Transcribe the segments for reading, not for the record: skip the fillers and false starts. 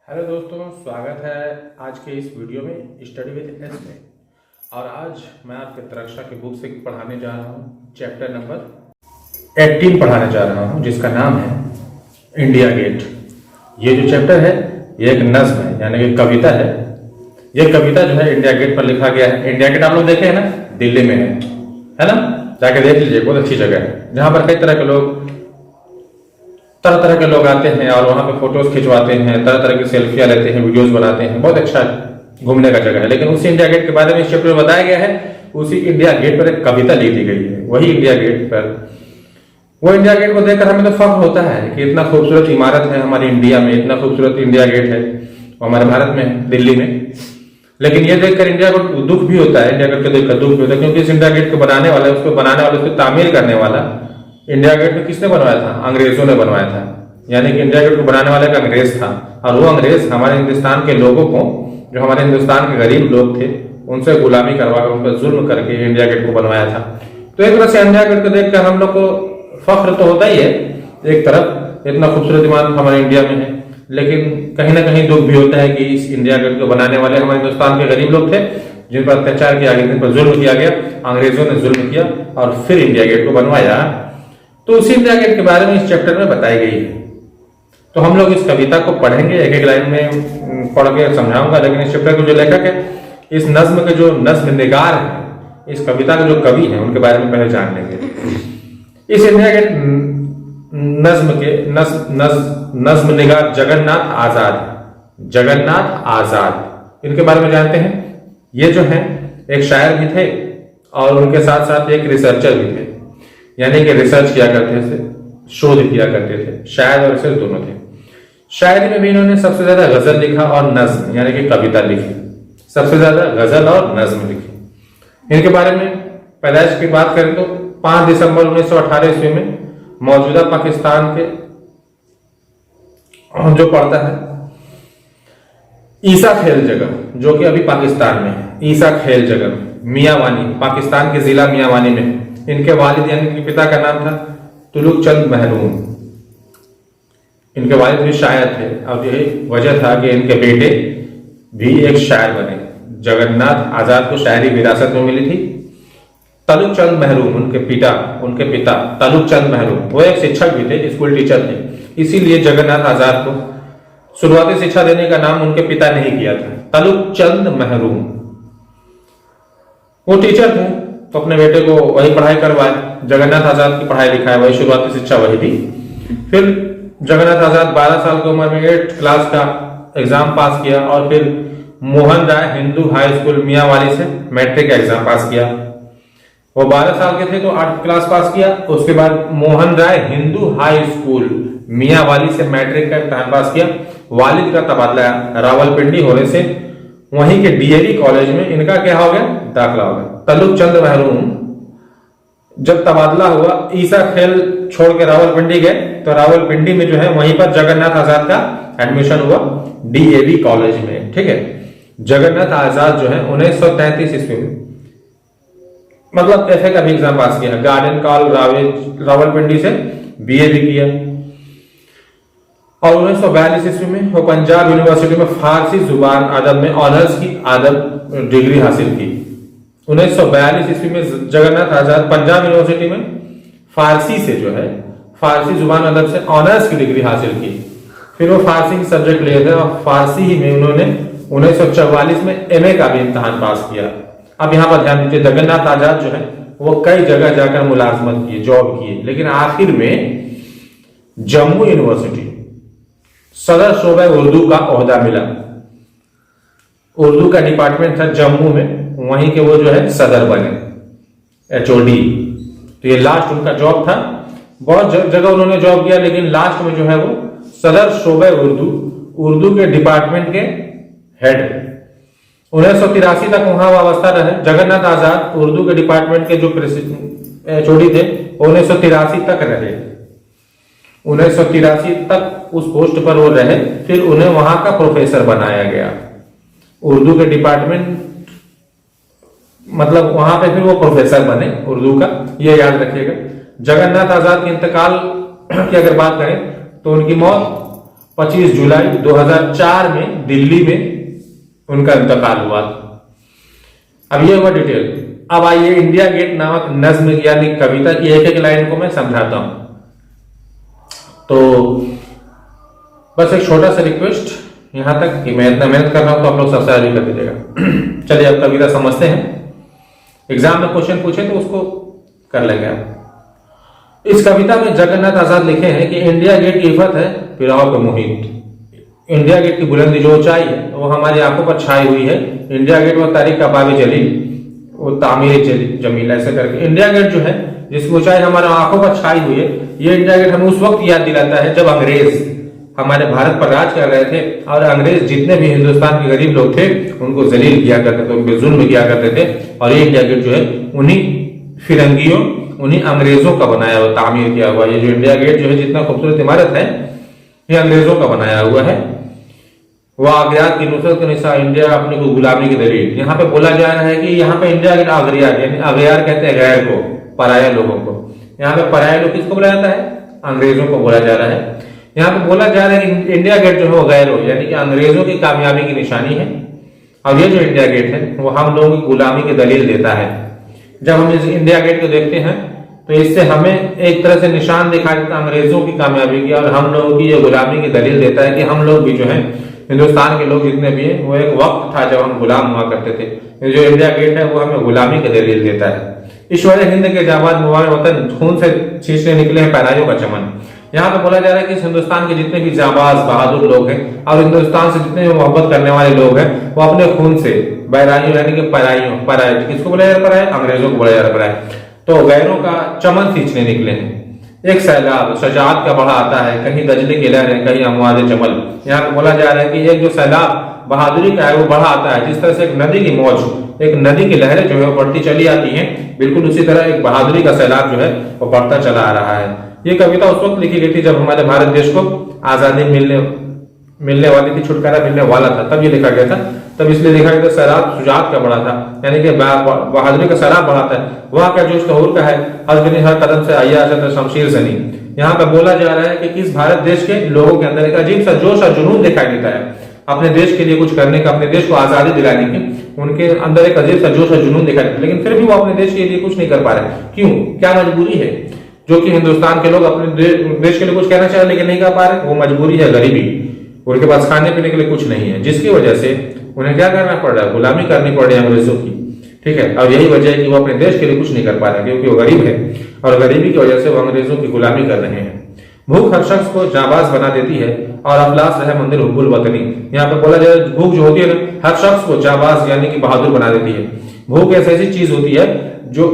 Hello दोस्तों, स्वागत है आज के इस वीडियो में स्टडी विद एस में। और आज मैं आपके तरक्षा की बुक से पढ़ाने जा रहा हूँ। चैप्टर नंबर 18 पढ़ाने जा रहा हूँ, जिसका नाम है इंडिया गेट। ये जो चैप्टर है ये एक नज्म है, यानी कि कविता है। ये कविता जो है इंडिया गेट पर लिखा गया है। इंडिया गेट आप लोग देखे हैं ना, दिल्ली में है ना, जाके देख लीजिए, बहुत अच्छी जगह है जहाँ पर कई तरह के लोग आते हैं और वहाँ पे फोटोज खिंचवाते हैं, तरह तरह की सेल्फियाँ लेते हैं, वीडियोस बनाते हैं। बहुत अच्छा घूमने का जगह है। लेकिन उसी इंडिया गेट के बारे में इस चैप्टर में बताया गया है। उसी इंडिया गेट पर एक कविता लिख दी गई है। वही इंडिया गेट पर, वो इंडिया गेट को देखकर हमें तो फख्र होता है कि इतना खूबसूरत इमारत है हमारी इंडिया में, इतना खूबसूरत इंडिया गेट है हमारे भारत में, दिल्ली में। लेकिन ये देखकर इंडिया को दुख भी होता है, इंडिया गेट को देखकर दुख भी होता है, क्योंकि इस इंडिया गेट को बनाने वाला, उसको तामीर करने वाला, इंडिया गेट को किसने बनवाया था? अंग्रेजों ने बनवाया था। यानी कि इंडिया गेट को बनाने वाला एक अंग्रेज था, और वो अंग्रेज हमारे हिंदुस्तान के लोगों को, जो हमारे हिंदुस्तान के गरीब लोग थे, उनसे गुलामी करवा कर, उन पर जुल्म करके इंडिया गेट को बनवाया था। तो एक तरह से इंडिया गेट को देखकर हम लोग को फख्र तो होता ही है, एक तरफ इतना खूबसूरत इमारत हमारे इंडिया में है, लेकिन कहीं ना कहीं दुख भी होता है कि इस इंडिया गेट को बनाने वाले हमारे हिंदुस्तान के गरीब लोग थे, जिन पर अत्याचार किया गया, जिन पर जुल्म किया गया, अंग्रेजों ने जुल्म किया और फिर इंडिया गेट को बनवाया। तो उसी इंडिया गेट के बारे में इस चैप्टर में बताई गई है। तो हम लोग इस कविता को पढ़ेंगे, एक एक लाइन में पढ़ के समझाऊंगा। लेकिन इस चैप्टर के जो लेखक है, इस नज्म के जो नज्म निगार है, इस कविता के जो कवि हैं, उनके बारे में पहले जान लेंगे। इस इंडिया गेट नज्म के नज्म निगार जगन्नाथ आजाद, इनके बारे में जानते हैं। ये जो है एक शायर भी थे और उनके साथ साथ एक रिसर्चर भी थे, यानी कि रिसर्च किया करते थे, शोध किया करते थे। शायर और रिसर्च दोनों थे। शायरी में भी इन्होंने सबसे ज्यादा गजल लिखा और नज्म यानी कि कविता लिखी, सबसे ज्यादा गजल और नज्म लिखी। इनके बारे में पैदाइश की बात करें तो 5 दिसंबर 1918 ईस्वी में मौजूदा पाकिस्तान के जो पड़ता है ईसा खेल जगह, जो कि अभी पाकिस्तान में है, ईसा खेल जगह मियांवानी, पाकिस्तान के जिला मियांवानी में इनके वालिद यानी कि पिता का नाम था तुलुक चंद महरूम। इनके वालिद भी शायर थे और यही वजह था कि इनके बेटे भी एक शायर बने। जगन्नाथ आजाद को शायरी विरासत में मिली थी। तुलुक चंद महरूम उनके पिता तुलुक चंद महरूम, वो एक शिक्षक भी थे, स्कूल टीचर थे। इसीलिए जगन्नाथ आजाद को शुरुआती शिक्षा देने का नाम उनके पिता ने ही किया था, तुलुक चंद महरूम। वो टीचर थे तो अपने बेटे को वही पढ़ाई करवाए, जगन्नाथ आजाद की पढ़ाई लिखाई, वही शुरुआती शिक्षा वही दी। फिर जगन्नाथ आजाद 12 साल की उम्र में 8th क्लास का एग्जाम पास किया और फिर मोहन राय हिंदू हाई स्कूल मियांवाली से मैट्रिक का एग्जाम पास किया। वो 12 साल के थे तो 8th क्लास पास किया। उसके बाद मोहन राय हिंदू हाई स्कूल मियांवाली से मैट्रिक का इम्तिहान पास किया। वालिद का तबादला रावलपिंडी होने से वहीं के डीएवी कॉलेज में इनका क्या हो गया? दाखिला हो गया। तुलुक चंद महरूम जब तबादला हुआ, ईसा खेल छोड़ के रावलपिंडी गए, तो रावलपिंडी में जो है वहीं पर जगन्नाथ आजाद का एडमिशन हुआ डीएवी कॉलेज में। ठीक है, जगन्नाथ आजाद जो है 1933 ईस्वी में मतलब एफए का भी एग्जाम पास किया। गार्डन कॉल रावलपिंडी से बीए भी किया और 1942 ईस्वी में वो पंजाब यूनिवर्सिटी में फारसी जुबान अदब में ऑनर्स की अदब डिग्री हासिल की। 1942 ईस्वी में जगन्नाथ आजाद पंजाब यूनिवर्सिटी में फारसी से जो है फारसी जुबान अदब से ऑनर्स की डिग्री हासिल की। फिर वो फारसी की सब्जेक्ट लिए थे और फारसी ही में उन्होंने 1944 में एमए का भी इम्तिहान पास किया। अब यहाँ पर ध्यान दीजिए, जगन्नाथ आजाद जो है वो कई जगह जाकर मुलाजमत किए, जॉब किए, लेकिन आखिर में जम्मू यूनिवर्सिटी सदर शोबे उर्दू का ओहदा मिला। उर्दू का डिपार्टमेंट था जम्मू में, वहीं के वो जो है सदर बने, HOD। तो ये लास्ट उनका जॉब था। बहुत जगह उन्होंने जॉब किया, लेकिन लास्ट में जो है वो सदर शोबे उर्दू के डिपार्टमेंट के हेड। 1983 तक वहां वाबस्ता रहे। जगन्नाथ आजाद उर्दू के डिपार्टमेंट के जो HOD थे 1983 तक रहे। 1983 तक उस पोस्ट पर वो रहे। फिर उन्हें वहां का प्रोफेसर बनाया गया उर्दू के डिपार्टमेंट, मतलब वहां पे फिर वो प्रोफेसर बने उर्दू का, ये याद रखिएगा। जगन्नाथ आजाद के इंतकाल की अगर बात करें तो उनकी मौत 25 जुलाई 2004 में दिल्ली में उनका इंतकाल हुआ। अब ये हुआ डिटेल। अब आइए इंडिया गेट नामक नज्म यानी कविता की एक एक लाइन को मैं समझाता हूं। तो बस एक छोटा सा रिक्वेस्ट यहां तक कि मैं इतना मेहनत कर रहा हूं तो आप लोग सब्सक्राइब भी कर दीजिएगा। चलिए अब कविता समझते हैं। एग्जाम में क्वेश्चन पूछे तो उसको कर लेंगे आप। इस कविता में जगन्नाथ आजाद लिखे हैं कि इंडिया गेट की इफ़त है फिराओ के मुहित। इंडिया गेट की बुलंदी जो ऊंचाई है वो हमारी आंखों पर छाई हुई है। इंडिया गेट वो तारीख का बाब जलील, वो तामीर जमील, ऐसे करके इंडिया गेट जो है जिसकी ऊंचाई हमारे आंखों पर छाई हुई है, ये इंडिया गेट हमें उस वक्त याद दिलाता है जब अंग्रेज हमारे भारत पर राज कर रहे थे और अंग्रेज जितने भी हिंदुस्तान के गरीब लोग थे उनको जलील किया करते थे, उनको जुल्म किया करते थे। और ये इंडिया गेट जो है उन्हीं फिरंगियों, उन्हीं अंग्रेजों का बनाया हुआ, तामीर किया हुआ। ये जो इंडिया गेट जो है जितना खूबसूरत इमारत है ये अंग्रेजों का बनाया हुआ है। वह आग्रात की नुसरत के निशा, इंडिया अपनी को गुलामी की दलील। यहाँ पे बोला जा रहा है कि यहाँ पे इंडिया गेट अग्रयार, यानी अग्रयार कहते हैं गैर को, पराया लोगों को। यहाँ पे पराया लोग किसको बोला जाता है? अंग्रेजों को बोला जा रहा है। यहाँ पे बोला जा रहा है कि इंडिया गेट जो है वो गैर हो, यानी कि अंग्रेजों की कामयाबी की निशानी है। और ये जो इंडिया गेट है वो हम लोगों की गुलामी की दलील देता है। जब हम इस इंडिया गेट को देखते हैं तो इससे हमें एक तरह से निशान दिखाई देता है अंग्रेजों की कामयाबी की, और हम लोगों की ये गुलामी की दलील देता है कि हम लोग भी जो है, हिंदुस्तान के लोग जितने भी हैं, वो एक वक्त था जब हम गुलाम हुआ करते थे। ये जो इंडिया गेट है वो हमें गुलामी की दलील देता है। ईश्वर हिंद के जाबाज मुबार वतन, खून से छींचने निकले हैं पैराइयों का चमन। यहाँ पे बोला जा रहा है कि हिंदुस्तान के जितने भी जाबाज बहादुर लोग हैं और हिंदुस्तान से जितने भी मोहब्बत करने वाले लोग हैं वो अपने खून से बैराइयों यानी कि पराए किसको बोला जा रहा है? अंग्रेजों को बोला जा रहा है। तो गैरों का चमन सींचने निकले हैं। एक सैलाब शजाअत का बढ़ा आता है, कहीं दजले की लहरें, कहीं अमवाज जमल। यहाँ पे बोला जा रहा है कि एक जो सैलाब बहादुरी का है वो बढ़ा आता है। जिस तरह से एक नदी की मौज, एक नदी की लहरें जो है वो बढ़ती चली आती हैं, बिल्कुल उसी तरह एक बहादुरी का सैलाब जो है वो बढ़ता चला आ रहा है। ये कविता उस वक्त लिखी गई थी जब हमारे भारत देश को आजादी मिलने वाली थी, छुटकारा मिलने वाला था, तब ये लिखा गया था। तब इसलिए लिखा गया था सैलाब शुजाअत का बढ़ा था, यानी कि बहादुरी का सैलाब बढ़ाता है। वहां का जोश तहूर का है, हर कदम से आया शमशीर सनी। यहाँ पे बोला जा रहा है कि किस भारत देश के लोगों के अंदर एक अजीब सा जोश और जुनून दिखाई देता है अपने देश के लिए कुछ करने का, अपने देश को आजादी दिलाने की। उनके अंदर एक अजीब सा जोश और जुनून दिखाई देता है, लेकिन फिर भी वो अपने देश के लिए कुछ नहीं कर पा रहे। क्यों? क्या मजबूरी है? जो कि हिंदुस्तान के लोग अपने देश के लिए कुछ कहना चाह रहे लेकिन नहीं कर पा रहे, वो मजबूरी है गरीबी। उनके पास खाने पीने के लिए कुछ नहीं है, जिसकी वजह से उन्हें क्या करना पड़ रहा है? गुलामी करनी पड़ रही है अंग्रेजों की। ठीक है, और यही वजह है कि वो अपने देश के लिए कुछ नहीं कर पा रहे क्योंकि वो गरीब है और गरीबी की वजह से वो अंग्रेजों की गुलामी कर रहे हैं। भूख हर शख्स को जाबाज बना देती है और अफलास रहे मंदिर हुब्बुल वतनी। यहाँ पे बोला जाए भूख जो होती है ना, हर शख्स को जाबाज यानी कि बहादुर बना देती है। भूख एक ऐसी चीज होती है जो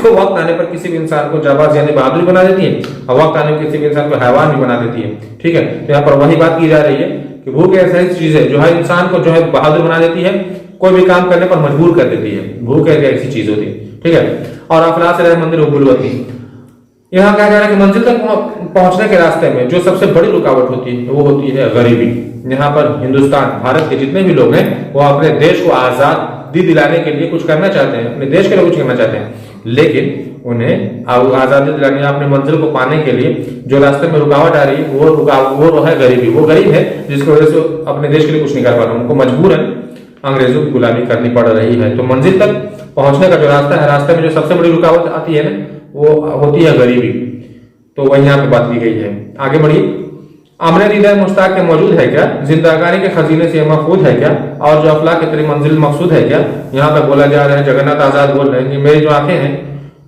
वक्त आने पर किसी भी इंसान को जाबाज यानी बहादुर बना देती है और वक्त आने पर किसी भी इंसान को हैवान भी बना देती है। ठीक है, तो यहाँ पर वही बात की जा रही है कि भूख एक ऐसी चीज है जो हर इंसान को जो है बहादुर बना देती है, कोई भी काम करने पर मजबूर कर देती है। भूख एक ऐसी चीज होती है। ठीक है, और अफलास रहे मंदिर हुब्बुल वतनी। यहाँ कहा जा रहा है कि मंजिल तक पहुंचने के रास्ते में जो सबसे बड़ी रुकावट होती है वो होती है गरीबी। यहाँ पर हिंदुस्तान भारत के जितने भी लोग हैं वो अपने देश को आजादी दिलाने के लिए कुछ करना चाहते हैं, अपने देश के लिए कुछ करना चाहते हैं, लेकिन उन्हें आजादी दिलाने अपने मंजिल को पाने के लिए जो रास्ते में रुकावट आ रही है वो है गरीबी। वो गरीब है जिसकी वजह से अपने देश के लिए कुछ नहीं कर पा रहे, उनको मजबूरन अंग्रेजों की गुलामी करनी पड़ रही है। तो मंजिल तक पहुंचने का जो रास्ता है, रास्ते में जो सबसे बड़ी रुकावट आती है ना, वो होती है गरीबी। तो वही यहाँ पे बात की गई है। आगे बढ़िए। आमने दीदार मुश्ताक के मौजूद है क्या? जिंदगानी के खजीने से महफूज है क्या? और जो अफलाक की तेरी मंजिल मकसूद है क्या? यहाँ पे बोला जा रहा है, जगन्नाथ आजाद बोल रहे हैं कि मेरी जो आंखें हैं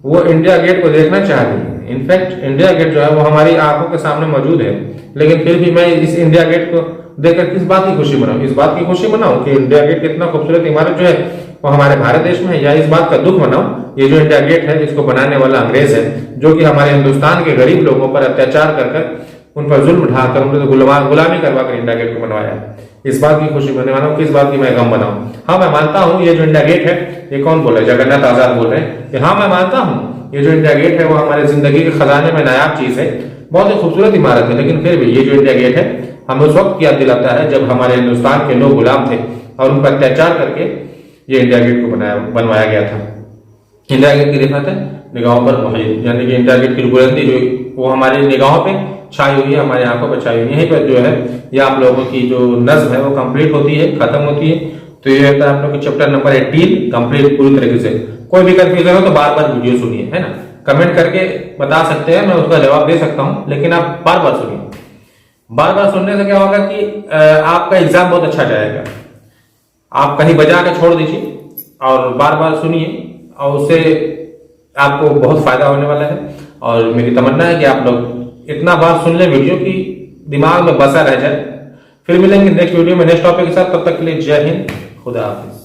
वो इंडिया गेट को देखना चाह रही है। इनफैक्ट इंडिया गेट जो है वो हमारी आंखों के सामने मौजूद है, लेकिन फिर भी मैं इस इंडिया गेट को देखकर किस बात की खुशी मनाऊं? इस बात की खुशी मनाऊं कि इंडिया गेट कितना खूबसूरत इमारत जो है वो हमारे भारत देश में है, या इस बात का दुख मनाऊं ये जो इंडिया गेट है इसको बनाने वाला अंग्रेज है, जो कि हमारे हिंदुस्तान के गरीब लोगों पर अत्याचार कर उन पर जुल्म ढाकर उनको गुलामी करवा कर इंडिया गेट को बनवाया है। इस बात की खुशी मनाऊं, किस बात की मैं गम बनाऊं? हाँ, मैं मानता हूं ये जो इंडिया गेट है, ये कौन बोल रहे हैं? जगन्नाथ आजाद बोल रहे हैं कि हाँ मैं मानता हूँ ये जो इंडिया गेट है वो हमारे जिंदगी के खजाने में नायाब चीज है, बहुत ही खूबसूरत इमारत है, लेकिन फिर भी ये जो इंडिया गेट है हमें उस वक्त याद दिलाता है जब हमारे हिंदुस्तान के लोग गुलाम थे और उन पर अत्याचार करके ये इंडिया गेट को बनवाया गया था। इंडिया गेट की रिफत है निगाहों पर मुहित, यानी कि इंडिया गेट की बुलंदी जो वो हमारी निगाहों पे छाई हुई है, हमारी आंखों पर छाई हुई है। यहीं पर जो है ये आप लोगों की जो नज्म है वो कंप्लीट होती है, खत्म होती है। तो ये होता है आप लोग चैप्टर नंबर 18 कंप्लीट पूरी तरीके से। कोई भी कंफ्यूजन हो तो बार बार वीडियो सुनिए, है ना, कमेंट करके बता सकते हैं, मैं उसका जवाब दे सकता हूं, लेकिन आप बार बार सुनिए। बार बार सुनने से क्या होगा कि आपका एग्जाम बहुत अच्छा जाएगा। आप कहीं बजा के छोड़ दीजिए और बार बार सुनिए, और उससे आपको बहुत फायदा होने वाला है। और मेरी तमन्ना है कि आप लोग इतना बार सुन लें वीडियो की दिमाग में बसा रह जाए। फिर मिलेंगे नेक्स्ट वीडियो में नेक्स्ट टॉपिक के साथ, तब तक के लिए जय हिंद, खुदा हाफिज।